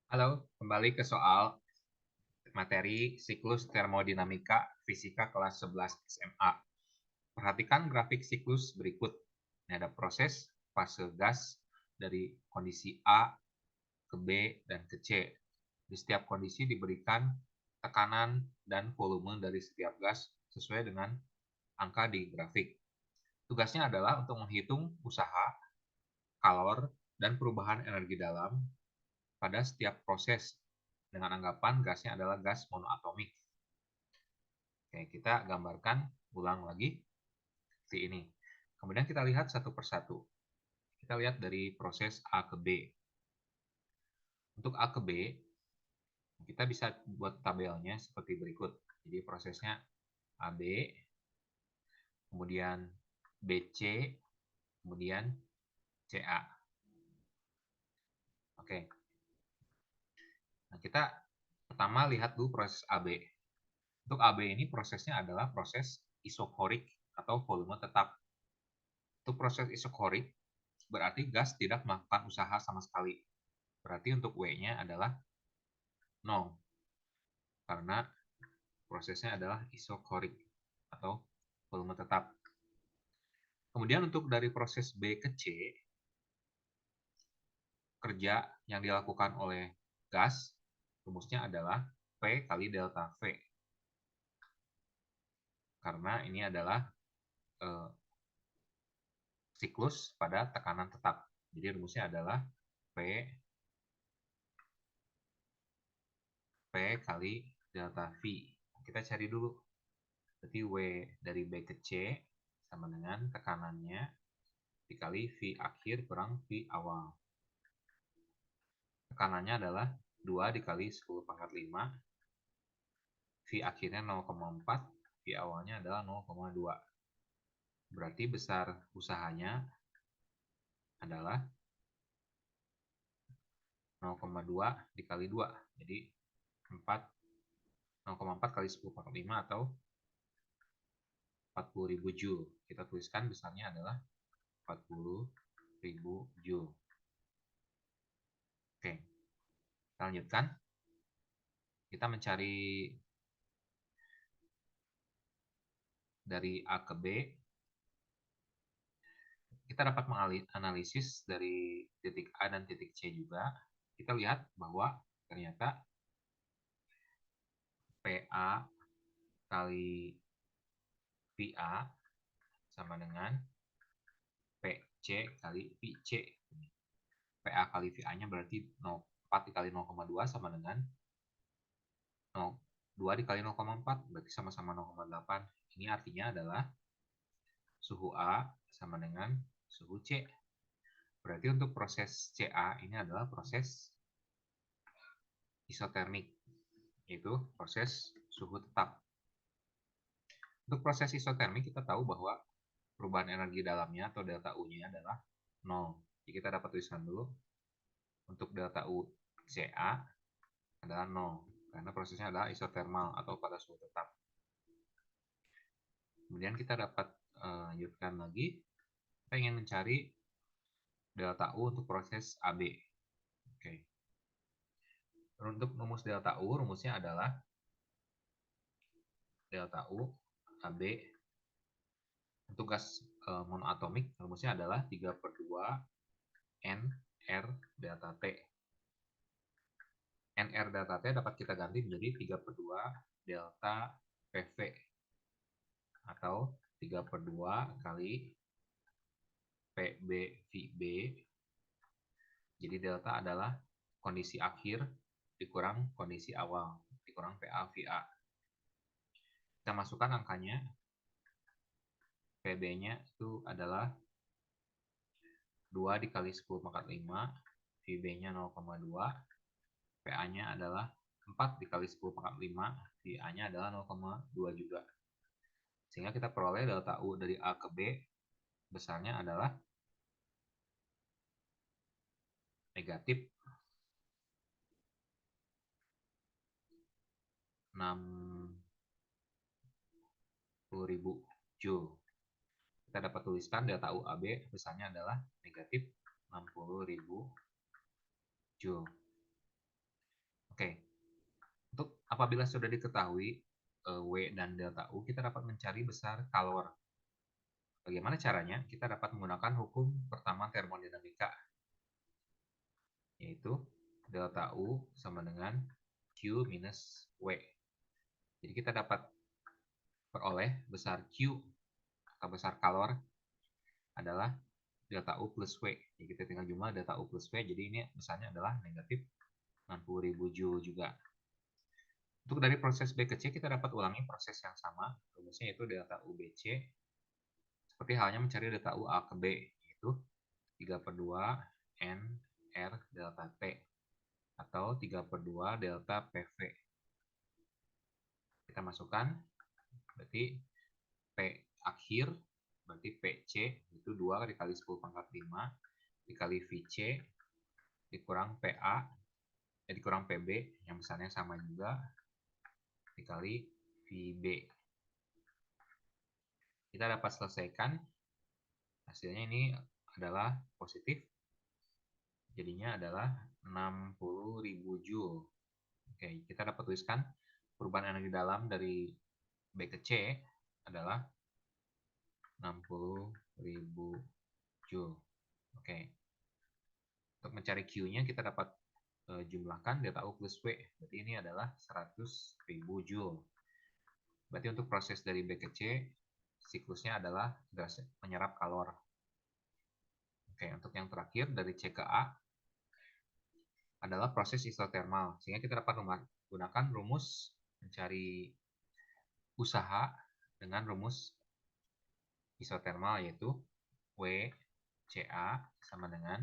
Halo, kembali ke soal materi siklus termodinamika fisika kelas 11 SMA. Perhatikan grafik siklus berikut. Ini ada proses fase gas dari kondisi A ke B dan ke C. Di setiap kondisi diberikan tekanan dan volume dari setiap gas sesuai dengan angka di grafik. Tugasnya adalah untuk menghitung usaha, kalor, dan perubahan energi dalam pada setiap proses dengan anggapan gasnya adalah gas monoatomik. Oke, kita gambarkan ulang lagi seperti ini. Kemudian kita lihat satu persatu. Kita lihat dari proses A ke B. Untuk A ke B, kita bisa buat tabelnya seperti berikut. Jadi prosesnya AB, kemudian BC, kemudian CA. Oke. Nah, kita pertama lihat dulu proses AB. Untuk AB ini prosesnya adalah proses isokorik atau volume tetap. Untuk proses isokorik berarti gas tidak melakukan usaha sama sekali. Berarti untuk W-nya adalah 0 karena prosesnya adalah isokorik atau volume tetap. Kemudian untuk dari proses B ke C, kerja yang dilakukan oleh gas rumusnya adalah P kali delta V. Karena ini adalah siklus pada tekanan tetap. Jadi rumusnya adalah P kali delta V. Kita cari dulu. Berarti W dari B ke C sama dengan tekanannya dikali V akhir kurang V awal. Tekanannya adalah 2 dikali 10 pangkat 5. V akhirnya 0,4. V awalnya adalah 0,2. Berarti besar usahanya adalah 0,2 dikali 2. Jadi 0,4 kali 10 pangkat 5 atau 40.000 Joule. Kita tuliskan besarnya adalah 40.000 Joule. Oke, kita lanjutkan. Kita mencari dari A ke B. Kita dapat menganalisis dari titik A dan titik C juga. Kita lihat bahwa ternyata PA kali VA sama dengan PC kali VC. PA kali VA-nya berarti 4 dikali 0,2 sama dengan 2 dikali 0,4 berarti sama-sama 0,8. Ini artinya adalah suhu A sama dengan suhu C. Berarti untuk proses CA ini adalah proses isotermik, yaitu proses suhu tetap. Untuk proses isotermik kita tahu bahwa perubahan energi dalamnya atau delta U-nya adalah 0. Jadi kita dapat tuliskan dulu untuk delta U CA adalah 0 karena prosesnya adalah isotermal atau pada suhu tetap. Kemudian kita dapat lanjutkan lagi. Kita ingin mencari delta U untuk proses AB. Oke. Untuk rumus delta U, rumusnya adalah delta U AB untuk gas monoatomik, rumusnya adalah 3/2 NR delta T. NR delta T dapat kita ganti menjadi 3/2 delta PV atau 3/2 kali PB VB. Jadi delta adalah kondisi akhir dikurang kondisi awal dikurang PA VA. Kita masukkan angkanya. PB-nya itu adalah 2 dikali 10 pangkat 5, VB-nya 0,2, PA-nya adalah 4 dikali 10 pangkat 5, VA-nya adalah 0,2 juga. Sehingga kita peroleh delta U dari A ke B besarnya adalah negatif 60.000 Joule. Kita dapat tuliskan delta U AB besarnya adalah negatif 60.000 Joule. Apabila sudah diketahui W dan delta U, kita dapat mencari besar kalor. Bagaimana caranya? Kita dapat menggunakan hukum pertama termodinamika, yaitu delta U sama dengan Q minus W. Jadi kita dapat peroleh besar Q atau besar kalor adalah delta U plus W. Jadi kita tinggal jumlah delta U plus W, jadi ini besarnya adalah negatif 60.000 Joule juga. Untuk dari proses B ke C, kita dapat ulangi proses yang sama. Rumusnya yaitu delta U BC. Seperti halnya mencari delta U A ke B, yaitu 3/2 N R delta T. Atau 3/2 delta PV. Kita masukkan, berarti P akhir, berarti PC itu 2 dikali 10 pangkat 5, dikali VC, dikurang PA, dikurang PB, yang besarnya sama juga, dikali VB. Kita dapat selesaikan, hasilnya ini adalah positif, jadinya adalah 60.000 Joule. Oke, kita dapat tuliskan perubahan energi dalam dari B ke C adalah 60.000 Joule. Oke. Untuk mencari Q-nya kita dapat jumlahkan delta U plus W. Berarti ini adalah 100.000 Joule. Berarti untuk proses dari B ke C, siklusnya adalah menyerap kalor. Oke, untuk yang terakhir dari C ke A adalah proses isotermal. Sehingga kita dapat menggunakan rumus mencari usaha dengan rumus isotermal, yaitu WCA sama dengan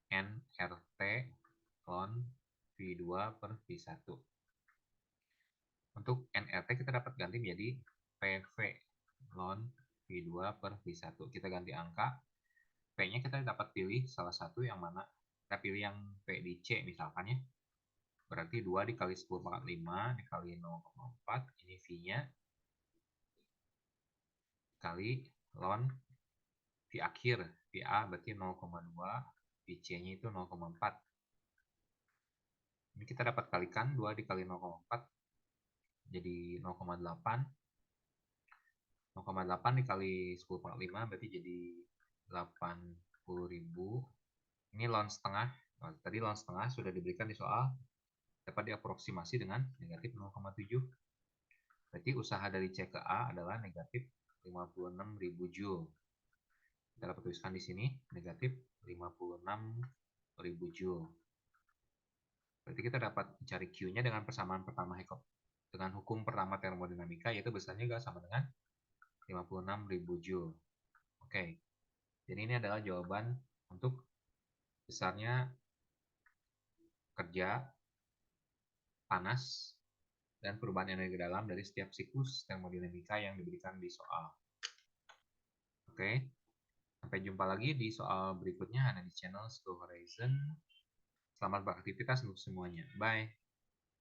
nRT ln V2 per V1. Untuk nRT kita dapat ganti menjadi PV ln V2 per V1. Kita ganti angka. P-nya kita dapat pilih salah satu yang mana. Kita pilih yang P di C misalkan ya. Berarti 2 dikali 10 pangkat 5 dikali 0,4. Ini V-nya. Kali ln V akhir. VA berarti 0,2. VC-nya itu 0,4. Ini kita dapat kalikan 2 dikali 0,4 jadi 0,8. 0,8 dikali 10 pangkat 5 berarti jadi 80.000. Ini ln setengah. Tadi ln setengah sudah diberikan di soal. Dapat diaproksimasi dengan negatif 0,7. Berarti usaha dari C ke A adalah negatif 56.000 Joule. Kita dapat tuliskan di sini negatif 56.000 Joule. Berarti kita dapat mencari Q-nya dengan persamaan pertama dengan hukum pertama termodinamika, yaitu besarnya juga sama dengan 56.000 Joule. Oke. Jadi ini adalah jawaban untuk besarnya kerja panas dan perubahan energi dalam dari setiap siklus termodinamika yang diberikan di soal. Oke. Sampai jumpa lagi di soal berikutnya hanya di channel School Horizon. Selamat beraktivitas untuk semuanya. Bye.